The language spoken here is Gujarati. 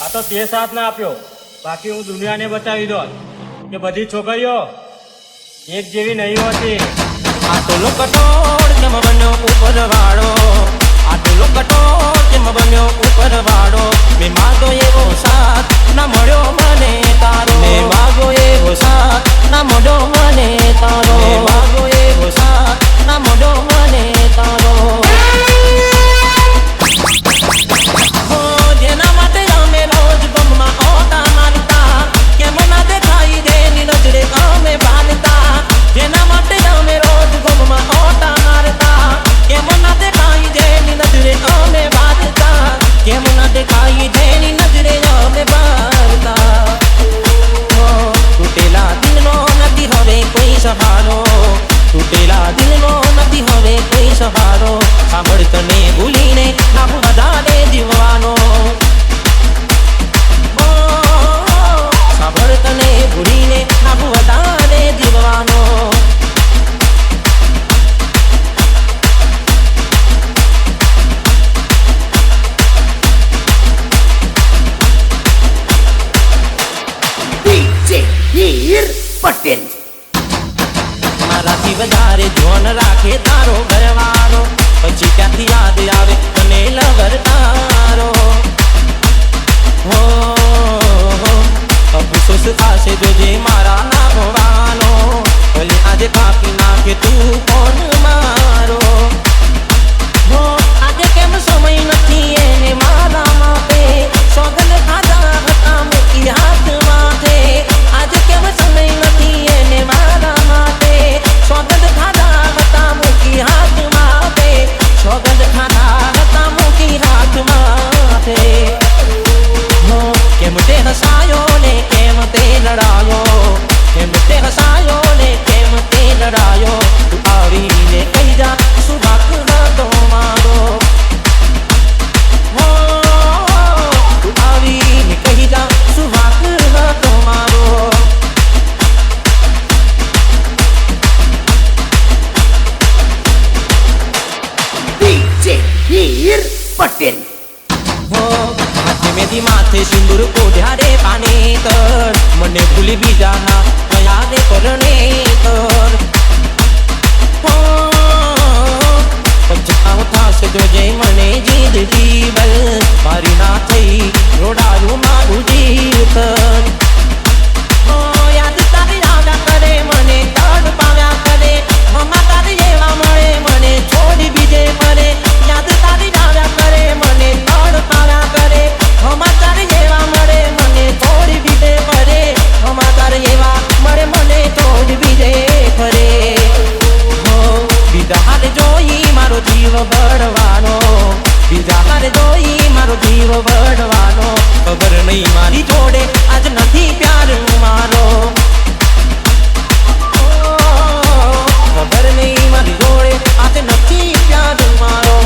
આ તો તે સાથ ના આપ્યો, બાકી હું દુનિયાને બતાવી દો કે બધી છોકરીઓ એક જેવી નહીં હોતી. આટલો કઠોળ કેમ બન્યો ઉપર વાળો, આટલો કઠોળ કેમ બન્યો ઉપર વાળો. મેં માગો એવો સાથ ના મળ્યો મને તારો, મેં માગો એવો સાથ ના મળ્યો મને તારો, મેં માગો એવો સાથ ના મળ્યો મને તારો. જેના માટે અમે રોજ ગમમાં ઓટા મારતા, કેમ ના દેખાઈ દે ની નજરે અમે બાંધતા. જેના માટે અમે રોજ ગમમાં ઓટા મારતા, કેમ ના દેખાઈ દે ની નજરે અમે બાંધતા, કેમ ના દેખાઈ દે ની નજરે અમે બાંધતા. તૂટેલા દિલનો નથી હવે કોઈ સહારો, તૂટેલા દિલનો નથી હવે કોઈ સહારો. સાંભળ તને ભૂલીને ના વધારે જીવવાનો, સાંભળ તને ભૂલીને ના વધારે જીવવાનો. DJ હીર પટેલ મારાથી વધારે ધ્યાન રાખે તારો ઘરવાળો, પછી ક્યાંથી યાદ આવે તને લવર તારો. હો અફસોસ થશે જોજે મારા ના હોવાનો, ભલે આજે કાપી નાખે તું કોણ મારો. હો આજે કેમ સમય નથી એને મારા માટે, સોગંદ ખાધા હતા મૂકી હાથ માથે. આજે કેમ સમય નથી એને મારા માટે, સોગંદ ખાધા હતા મૂકી હાથ માથે, સોગંદ ખાધા હતા મૂકી હાથ માથે. કેમ તે હસાયો ને કેમ તે લડાયો, કેમ તે હસાયો ને કેમ તે લડાયો. તું આવીને કહી જા શું વાંક હતો મારો, તું આવીને કહી જા શું વાંક હતો મારો. DJ હીર પટેલ મેથી માથે સિંદૂર ઓઢ્યા રે પાને કર, મને ભૂલી બીજાના યાદ કરને કર. પછતાવો થશે જોજે મને જિંદગી ભર, મારી ના થઈ રોડાયું મારું જીવન. યાદ તારી આવ્યા કરે મને તડ પાવ્યા કરે, મમ્મા તારી એવા મળે મને છોડી બીજે મરે. યાદ તારી આવ્યા કરે મને તડ પાવ્યા કરે, મમ્મા તારી એવા મળે મને છોડી બીજે મરે. મમ્મા તારી એવા મળે મને છોડી બીજે ફરે. બીજા હારે જોઈ મારો જીવ બળવાનો, બીજા હારે જોઈ મારો જીવ બળવાનો. ખબર નહીં મારી જોડે આજ નથી પ્યાર મારો, ખબર નહીં મારી જોડે આજ નથી પ્યાર મારો.